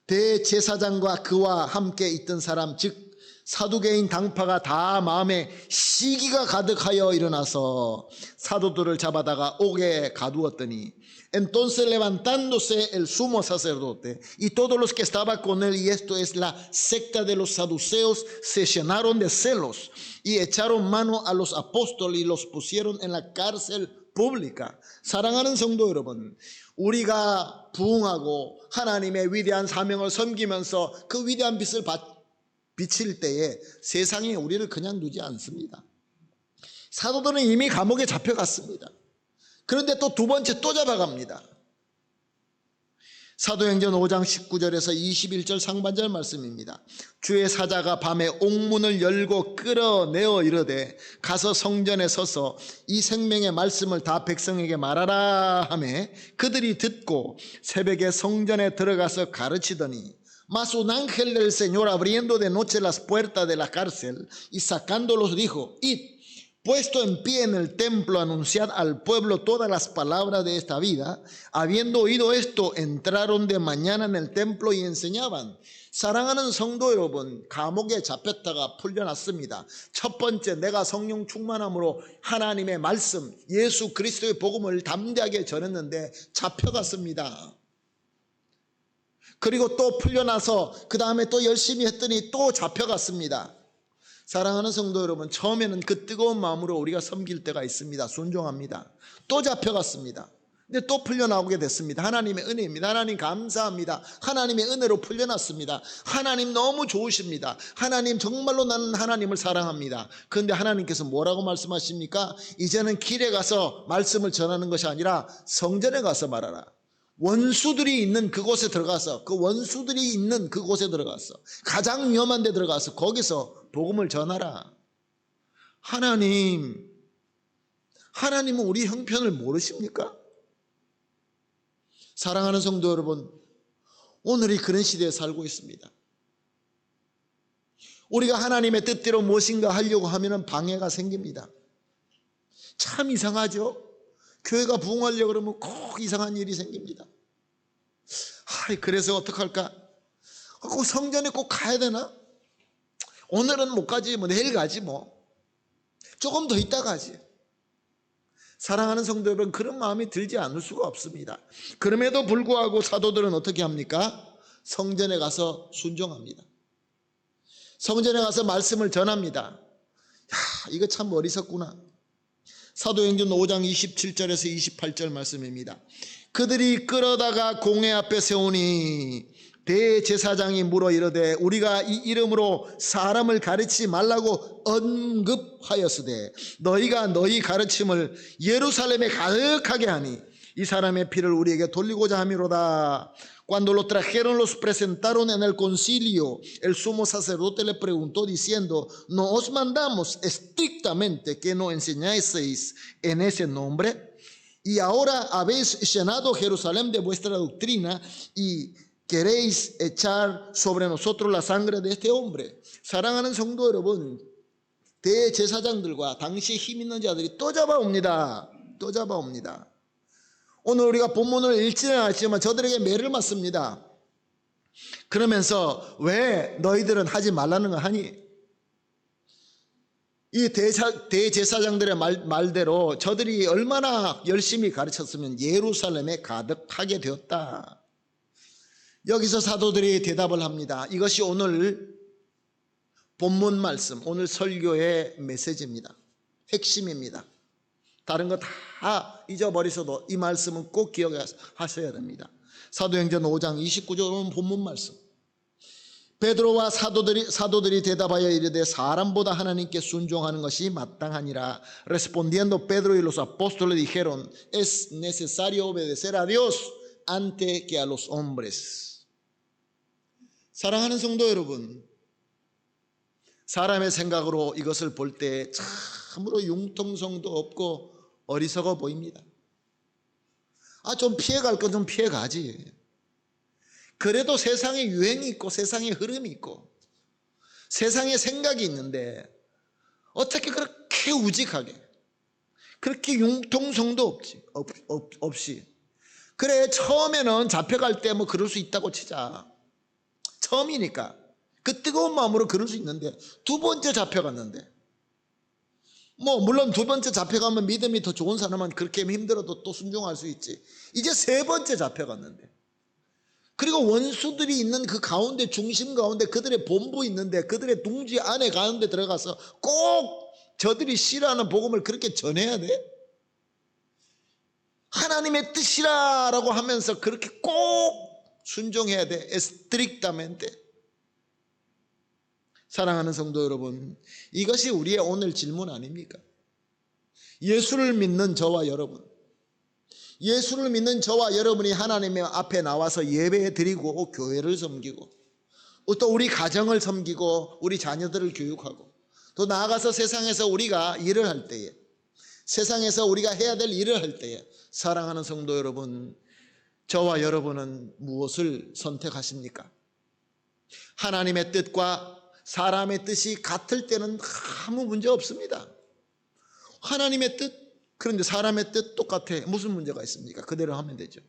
대제사장과 그와 함께 있던 사람 즉 사두개인 당파가 다 마음에 시기가 가득하여 일어나서 사도들을 잡아다가 옥에 가두었더니 entonces levantándose el sumo sacerdote y todos los que estaban con él, y esto es la secta de los saduceos, se llenaron de celos y echaron mano a los apóstoles y los pusieron en la cárcel pública. 사랑하는 성도 여러분, 우리가 부흥하고 하나님의 위대한 사명을 섬기면서 그 위대한 빛을 비칠 때에 세상이 우리를 그냥 두지 않습니다. 사도들은 이미 감옥에 잡혀갔습니다. 그런데 또 두 번째 또 잡아갑니다. 사도행전 5장 19절에서 21절 상반절 말씀입니다. 주의 사자가 밤에 옥문을 열고 끌어내어 이르되 가서 성전에 서서 이 생명의 말씀을 다 백성에게 말하라 하며 그들이 듣고 새벽에 성전에 들어가서 가르치더니 Mas un ángel del Señor abriendo de noche las puertas de la cárcel y sacándolos dijo, id, puesto en pie en el templo, anunciad al pueblo todas las palabras de esta vida. Habiendo oído esto, entraron de mañana en el templo y enseñaban. 사랑하는 성도 여러분, 감옥에 잡혔다가 풀려났습니다. 첫 번째, 내가 성령 충만함으로 하나님의 말씀, 예수 그리스도의 복음을 담대하게 전했는데 잡혀갔습니다. 그리고 또 풀려나서 그 다음에 또 열심히 했더니 또 잡혀갔습니다. 사랑하는 성도 여러분, 처음에는 그 뜨거운 마음으로 우리가 섬길 때가 있습니다. 순종합니다. 또 잡혀갔습니다. 근데 또 풀려나오게 됐습니다. 하나님의 은혜입니다. 하나님 감사합니다. 하나님의 은혜로 풀려났습니다. 하나님 너무 좋으십니다. 하나님 정말로 나는 하나님을 사랑합니다. 그런데 하나님께서 뭐라고 말씀하십니까? 이제는 길에 가서 말씀을 전하는 것이 아니라 성전에 가서 말하라. 원수들이 있는 그곳에 들어가서 가장 위험한 데 들어가서 거기서 복음을 전하라. 하나님은 우리 형편을 모르십니까? 사랑하는 성도 여러분, 오늘이 그런 시대에 살고 있습니다. 우리가 하나님의 뜻대로 무엇인가 하려고 하면 방해가 생깁니다. 참 이상하죠? 교회가 부흥하려고 그러면 꼭 이상한 일이 생깁니다. 그래서 어떡할까? 꼭 성전에 꼭 가야 되나? 오늘은 못 가지, 내일 가지 조금 더 있다 가지. 사랑하는 성도 여러분, 그런 마음이 들지 않을 수가 없습니다. 그럼에도 불구하고 사도들은 어떻게 합니까? 성전에 가서 순종합니다. 성전에 가서 말씀을 전합니다. 이거 참 어리석구나. 사도행전 5장 27절에서 28절 말씀입니다. 그들이 끌어다가 공회 앞에 세우니 대제사장이 물어 이르되 우리가 이 이름으로 사람을 가르치지 말라고 언급하였으되 너희가 너희 가르침을 예루살렘에 가득하게 하니 이 사람의 피를 우리에게 돌리고자 함이로다. Cuando lo trajeron, los presentaron en el concilio. El sumo sacerdote le preguntó diciendo, ¿no os mandamos estrictamente que no enseñaseis en ese nombre? Y ahora habéis llenado Jerusalén de vuestra doctrina y queréis echar sobre nosotros la sangre de este hombre. 사랑하는 성도 여러분, 대제사장들과 당시 힘 있는 자들이 또 잡아옵니다. 오늘 우리가 본문을 읽지는 않았지만 저들에게 매를 맞습니다. 그러면서 왜 너희들은 하지 말라는 거 하니? 이 대제사장들의 말대로 저들이 얼마나 열심히 가르쳤으면 예루살렘에 가득하게 되었다. 여기서 사도들이 대답을 합니다. 이것이 오늘 본문 말씀, 오늘 설교의 메시지입니다. 핵심입니다. 다른 거 다 잊어버리셔도 이 말씀은 꼭 기억하셔야 됩니다. 사도행전 5장 29절은 본문 말씀. 베드로와 사도들이 대답하여 이르되 사람보다 하나님께 순종하는 것이 마땅하니라. Respondiendo Pedro y los apóstoles dijeron, es necesario obedecer a Dios antes que a los hombres. 사랑하는 성도 여러분, 사람의 생각으로 이것을 볼 때 참으로 융통성도 없고 어리석어 보입니다. 좀 피해갈 건 좀 피해가지. 그래도 세상에 유행이 있고 세상에 흐름이 있고 세상에 생각이 있는데 어떻게 그렇게 우직하게 그렇게 융통성도 없이 그래 처음에는 잡혀갈 때 뭐 그럴 수 있다고 치자. 처음이니까 그 뜨거운 마음으로 그럴 수 있는데 두 번째 잡혀갔는데 물론 두 번째 잡혀가면 믿음이 더 좋은 사람은 그렇게 힘들어도 또 순종할 수 있지. 이제 세 번째 잡혀갔는데 그리고 원수들이 있는 그 가운데 중심 가운데 그들의 본부 있는데 그들의 둥지 안에 가운데 들어가서 꼭 저들이 싫어하는 복음을 그렇게 전해야 돼? 하나님의 뜻이라고 하면서 그렇게 꼭 순종해야 돼. 에스트릭다멘테. 사랑하는 성도 여러분, 이것이 우리의 오늘 질문 아닙니까? 예수를 믿는 저와 여러분, 예수를 믿는 저와 여러분이 하나님의 앞에 나와서 예배 드리고 교회를 섬기고 또 우리 가정을 섬기고 우리 자녀들을 교육하고 또 나아가서 세상에서 우리가 일을 할 때에 세상에서 우리가 해야 될 일을 할 때에 사랑하는 성도 여러분, 저와 여러분은 무엇을 선택하십니까? 하나님의 뜻과 사람의 뜻이 같을 때는 아무 문제 없습니다. 하나님의 뜻, 그런데 사람의 뜻 똑같아. 무슨 문제가 있습니까? 그대로 하면 되죠.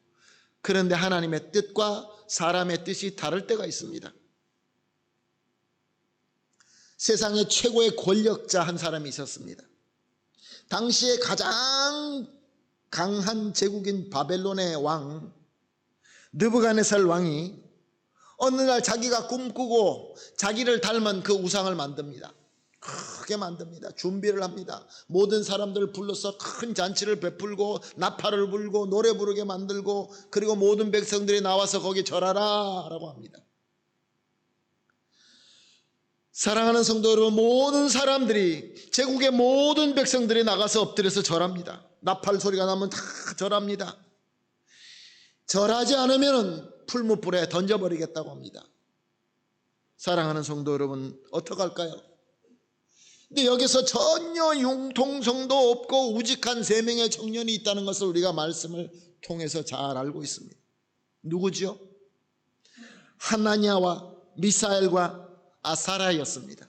그런데 하나님의 뜻과 사람의 뜻이 다를 때가 있습니다. 세상의 최고의 권력자 한 사람이 있었습니다. 당시에 가장 강한 제국인 바벨론의 왕 느부갓네살 왕이 어느 날 자기가 꿈꾸고 자기를 닮은 그 우상을 만듭니다. 크게 만듭니다. 준비를 합니다. 모든 사람들을 불러서 큰 잔치를 베풀고 나팔을 불고 노래 부르게 만들고 그리고 모든 백성들이 나와서 거기 절하라 라고 합니다. 사랑하는 성도 여러분, 모든 사람들이 제국의 모든 백성들이 나가서 엎드려서 절합니다. 나팔 소리가 나면 다 절합니다. 절하지 않으면 풀무불에 던져버리겠다고 합니다. 사랑하는 성도 여러분, 어떡할까요? 근데 여기서 전혀 융통성도 없고 우직한 세 명의 청년이 있다는 것을 우리가 말씀을 통해서 잘 알고 있습니다. 누구지요? 하나냐와 미사엘과 아사랴였습니다.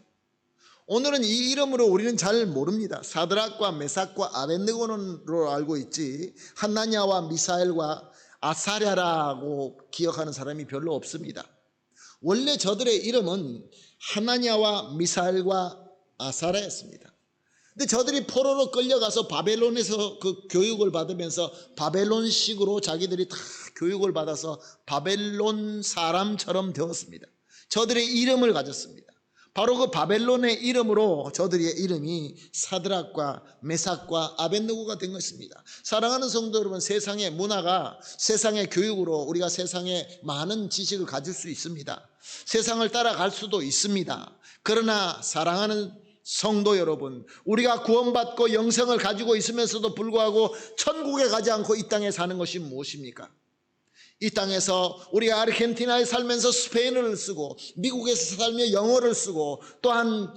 오늘은 이 이름으로 우리는 잘 모릅니다. 사드락과 메삭과 아벳느고로 알고 있지 하나냐와 미사엘과 아사랴라고 기억하는 사람이 별로 없습니다. 원래 저들의 이름은 하나냐와 미사엘과 아사랴였습니다. 근데 저들이 포로로 끌려가서 바벨론에서 그 교육을 받으면서 바벨론식으로 자기들이 다 교육을 받아서 바벨론 사람처럼 되었습니다. 저들의 이름을 가졌습니다. 바로 그 바벨론의 이름으로 저들의 이름이 사드락과 메삭과 아벳느고가 된 것입니다. 사랑하는 성도 여러분, 세상의 문화가 세상의 교육으로 우리가 세상에 많은 지식을 가질 수 있습니다. 세상을 따라갈 수도 있습니다. 그러나 사랑하는 성도 여러분, 우리가 구원받고 영생을 가지고 있으면서도 불구하고 천국에 가지 않고 이 땅에 사는 것이 무엇입니까? 이 땅에서 우리가 아르헨티나에 살면서 스페인어를 쓰고 미국에서 살며 영어를 쓰고 또한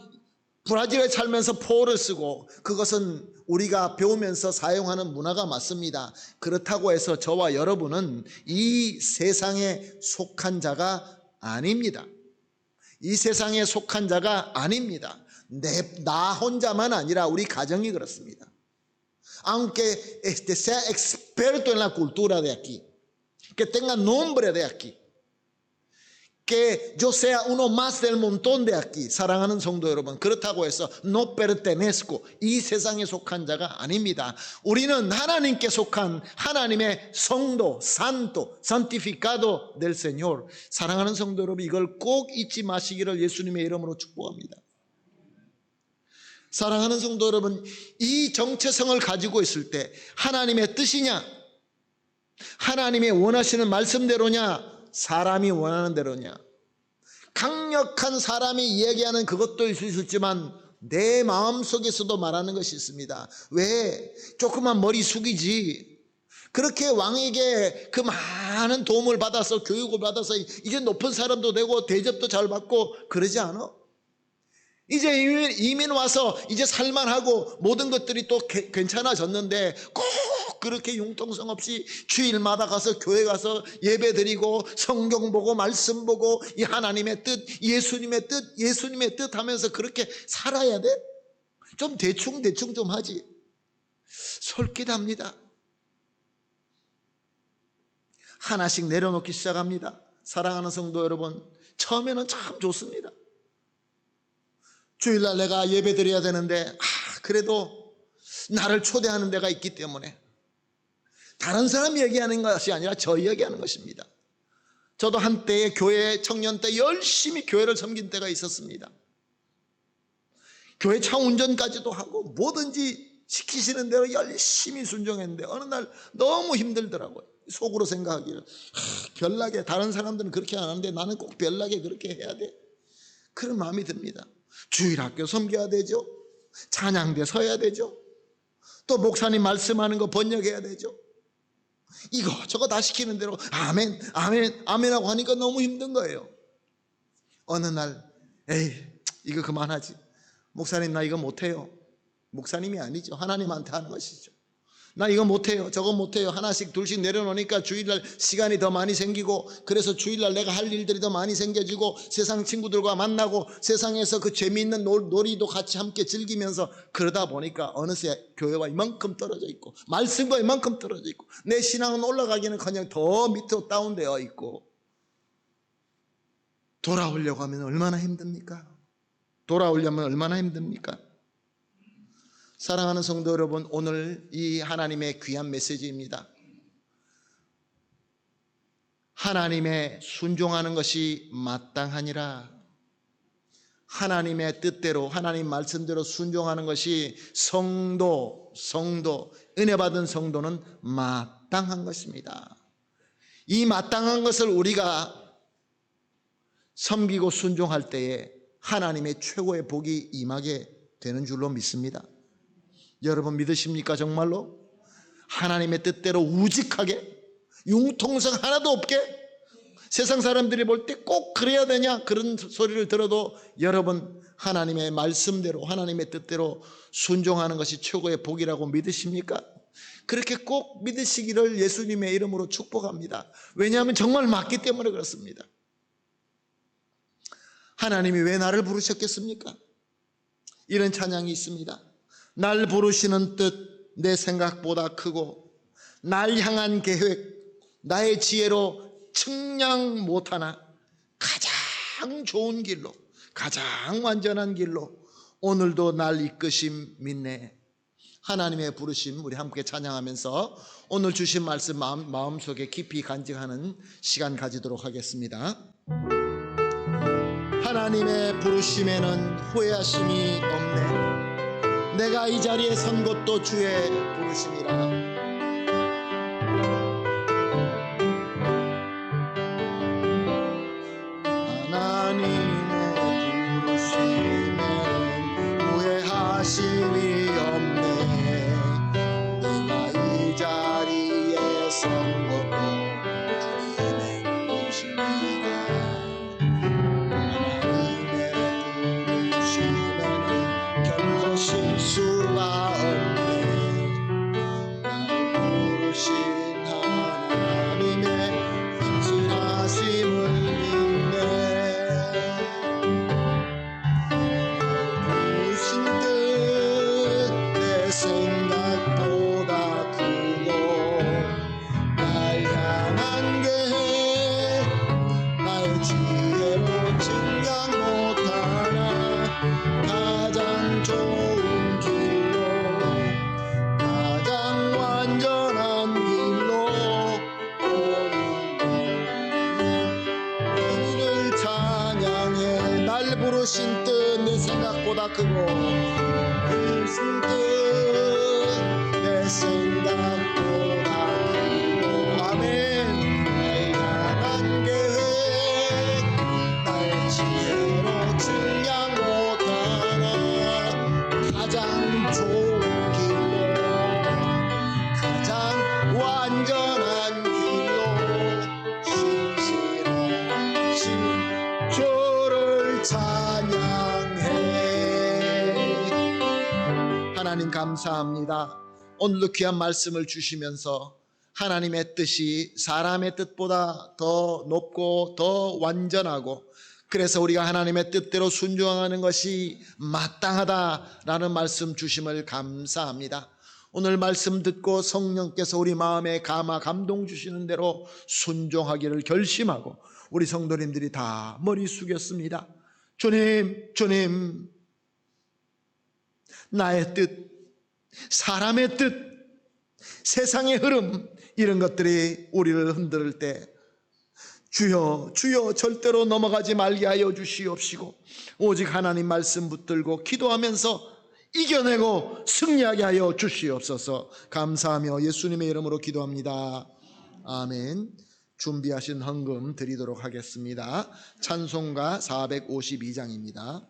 브라질에 살면서 포어를 쓰고 그것은 우리가 배우면서 사용하는 문화가 맞습니다. 그렇다고 해서 저와 여러분은 이 세상에 속한 자가 아닙니다. 이 세상에 속한 자가 아닙니다. 나 혼자만 아니라 우리 가정이 그렇습니다. Aunque sea experto en la cultura de aquí, que tenga nombre de aquí, que yo sea uno más del montón de aquí. 사랑하는 성도 여러분, 그렇다고 해서 no pertenezco, 이 세상에 속한 자가 아닙니다. 우리는 하나님께 속한 하나님의 성도, santo, santificado del Señor. 사랑하는 성도 여러분, 이걸 꼭 잊지 마시기를 예수님의 이름으로 축복합니다. 사랑하는 성도 여러분, 이 정체성을 가지고 있을 때 하나님의 뜻이냐, 하나님의 원하시는 말씀대로냐, 사람이 원하는 대로냐. 강력한 사람이 이야기하는 그것도 있을 수 있지만 내 마음속에서도 말하는 것이 있습니다. 왜? 조그만 머리 숙이지. 그렇게 왕에게 그 많은 도움을 받아서 교육을 받아서 이제 높은 사람도 되고 대접도 잘 받고 그러지 않아? 이제 이민 와서 이제 살만하고 모든 것들이 또 괜찮아졌는데 꼭 그렇게 융통성 없이 주일마다 가서 교회 가서 예배 드리고 성경 보고 말씀 보고 이 하나님의 뜻, 예수님의 뜻 하면서 그렇게 살아야 돼? 좀 대충 좀 하지. 솔깃합니다. 하나씩 내려놓기 시작합니다. 사랑하는 성도 여러분, 처음에는 참 좋습니다. 주일날 내가 예배 드려야 되는데 그래도 나를 초대하는 데가 있기 때문에, 다른 사람이 얘기하는 것이 아니라 저 얘기하는 것입니다. 저도 한때에 교회 청년 때 열심히 교회를 섬긴 때가 있었습니다. 교회 차 운전까지도 하고 뭐든지 시키시는 대로 열심히 순종했는데 어느 날 너무 힘들더라고요. 속으로 생각하기를 별나게 다른 사람들은 그렇게 안 하는데 나는 꼭 별나게 그렇게 해야 돼? 그런 마음이 듭니다. 주일학교 섬겨야 되죠. 찬양대 서야 되죠. 또 목사님 말씀하는 거 번역해야 되죠. 이거 다 시키는 대로 아멘 하고 하니까 너무 힘든 거예요. 어느 날 이거 그만하지. 목사님 나 이거 못해요. 목사님이 아니죠. 하나님한테 하는 것이죠. 나 이거 못해요. 저거 못해요. 하나씩 둘씩 내려놓으니까 주일날 시간이 더 많이 생기고, 그래서 주일날 내가 할 일들이 더 많이 생겨지고, 세상 친구들과 만나고 세상에서 그 재미있는 놀이도 같이 함께 즐기면서 그러다 보니까 어느새 교회와 이만큼 떨어져 있고 말씀과 이만큼 떨어져 있고 내 신앙은 올라가기는커녕 더 밑으로 다운되어 있고, 돌아오려고 하면 얼마나 힘듭니까? 돌아오려면 얼마나 힘듭니까? 사랑하는 성도 여러분, 오늘 이 하나님의 귀한 메시지입니다. 하나님의 순종하는 것이 마땅하니라. 하나님의 뜻대로, 하나님 말씀대로 순종하는 것이 성도, 은혜 받은 성도는 마땅한 것입니다. 이 마땅한 것을 우리가 섬기고 순종할 때에 하나님의 최고의 복이 임하게 되는 줄로 믿습니다. 여러분 믿으십니까? 정말로 하나님의 뜻대로 우직하게 융통성 하나도 없게, 세상 사람들이 볼 때 꼭 그래야 되냐 그런 소리를 들어도 여러분 하나님의 말씀대로 하나님의 뜻대로 순종하는 것이 최고의 복이라고 믿으십니까? 그렇게 꼭 믿으시기를 예수님의 이름으로 축복합니다. 왜냐하면 정말 맞기 때문에 그렇습니다. 하나님이 왜 나를 부르셨겠습니까? 이런 찬양이 있습니다. 날 부르시는 뜻 내 생각보다 크고, 날 향한 계획 나의 지혜로 측량 못하나, 가장 좋은 길로, 가장 완전한 길로 오늘도 날 이끄심 믿네. 하나님의 부르심 우리 함께 찬양하면서 오늘 주신 말씀 마음속에 깊이 간직하는 시간 가지도록 하겠습니다. 하나님의 부르심에는 후회하심이 없네. 내가 이 자리에 선 것도 주의 부르심이라. 하나님의 부르심에는 후회하심이 없네. 내가 이 자리에 선 것도 주의 부르심이라. 하나님의 부르심에는 결코 실수가 없네. 날 부르신 하나님의 신실하심을 믿네. 부르신 뜻 내 생각보다 크고, 날 향한 계획 나의 지혜로 측량 못하나, 가장 좋은 길로, 가장 완전한 길로 오늘을 찬양해. 날 부르신 뜻 내 생각보다 크고, 부르신 뜻 내 생각보다 크고, 아멘. 날 향한 계획 나의 지혜로 측량 못하나, 가장 좋은 길로, 가장 완전한 길로 신실하신 주를 찬양해. 감사합니다. 오늘도 귀한 말씀을 주시면서 하나님의 뜻이 사람의 뜻보다 더 높고 더 완전하고, 그래서 우리가 하나님의 뜻대로 순종하는 것이 마땅하다라는 말씀 주심을 감사합니다. 오늘 말씀 듣고 성령께서 우리 마음에 감동 주시는 대로 순종하기를 결심하고 우리 성도님들이 다 머리 숙였습니다. 주님, 나의 뜻, 사람의 뜻, 세상의 흐름, 이런 것들이 우리를 흔들 때 주여 절대로 넘어가지 말게 하여 주시옵시고, 오직 하나님 말씀 붙들고 기도하면서 이겨내고 승리하게 하여 주시옵소서. 감사하며 예수님의 이름으로 기도합니다. 아멘. 준비하신 헌금 드리도록 하겠습니다. 찬송가 452장입니다.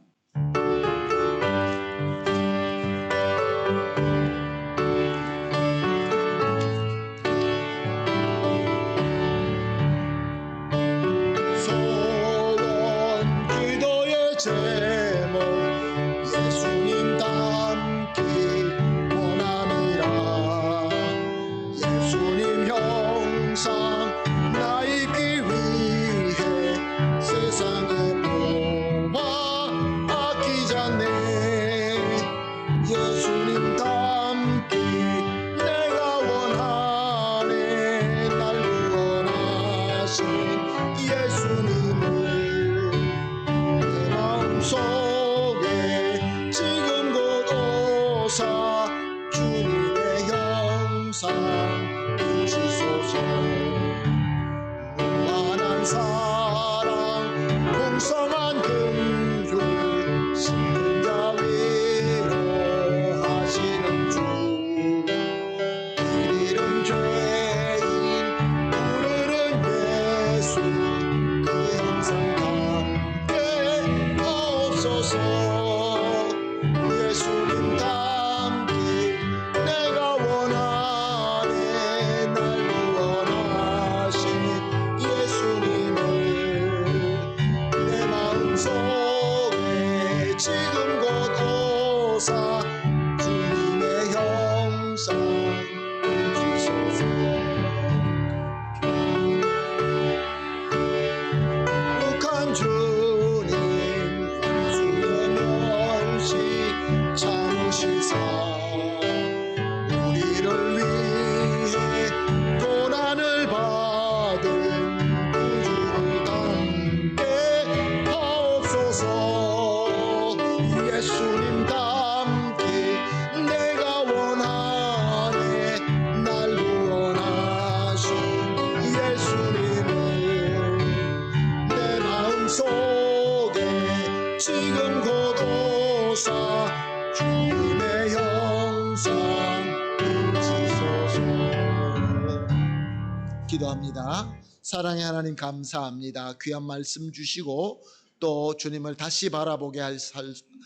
기도합니다. 사랑의 하나님 감사합니다. 귀한 말씀 주시고 또 주님을 다시 바라보게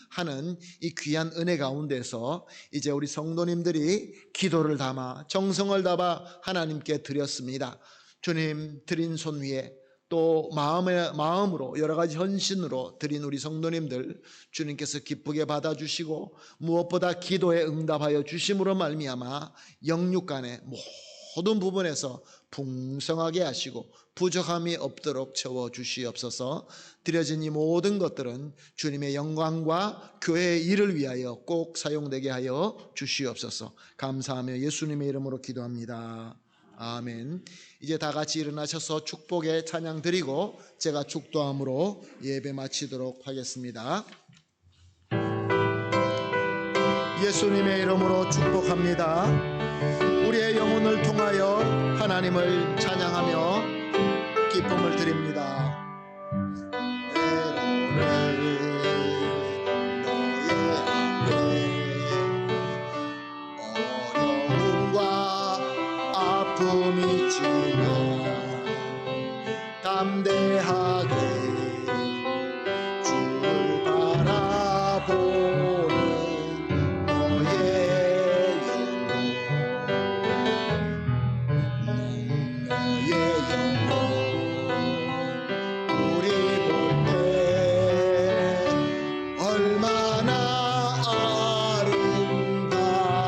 하는 이 귀한 은혜 가운데서 이제 우리 성도님들이 기도를 담아 정성을 담아 하나님께 드렸습니다. 주님 드린 손 위에 또 마음으로 여러 가지 헌신으로 드린 우리 성도님들 주님께서 기쁘게 받아주시고 무엇보다 기도에 응답하여 주심으로 말미암아 영육간의 모든 부분에서 풍성하게 하시고 부족함이 없도록 채워주시옵소서. 드려진 이 모든 것들은 주님의 영광과 교회의 일을 위하여 꼭 사용되게 하여 주시옵소서. 감사하며 예수님의 이름으로 기도합니다. 아멘. 이제 다 같이 일어나셔서 축복의 찬양 드리고 제가 축도함으로 예배 마치도록 하겠습니다. 예수님의 이름으로 축복합니다. 우리의 영혼을 통하여 하나님을 찬양하며 기쁨을 드립니다. 어려움과 아픔이 지나 담대하게 주를 바라보는 얼마나 아름다워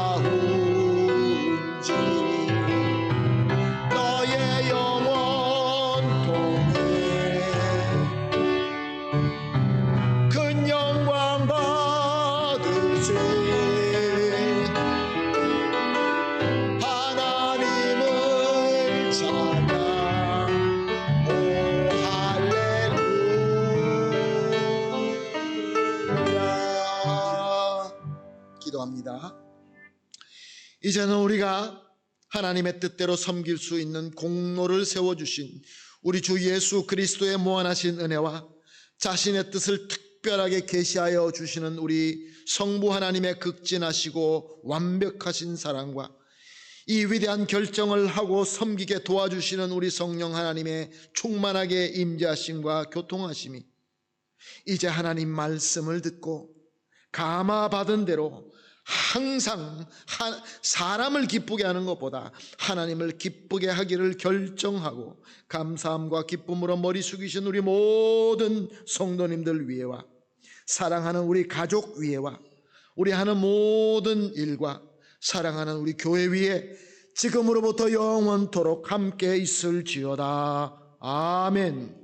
이제는 우리가 하나님의 뜻대로 섬길 수 있는 공로를 세워주신 우리 주 예수 그리스도의 무한하신 은혜와 자신의 뜻을 특별하게 계시하여 주시는 우리 성부 하나님의 극진하시고 완벽하신 사랑과 이 위대한 결정을 하고 섬기게 도와주시는 우리 성령 하나님의 충만하게 임재하심과 교통하심이 이제 하나님 말씀을 듣고 감화받은 대로 항상 사람을 기쁘게 하는 것보다 하나님을 기쁘게 하기를 결정하고 감사함과 기쁨으로 머리 숙이신 우리 모든 성도님들 위에와 사랑하는 우리 가족 위에와 우리 하는 모든 일과 사랑하는 우리 교회 위에 지금으로부터 영원토록 함께 있을지어다. 아멘.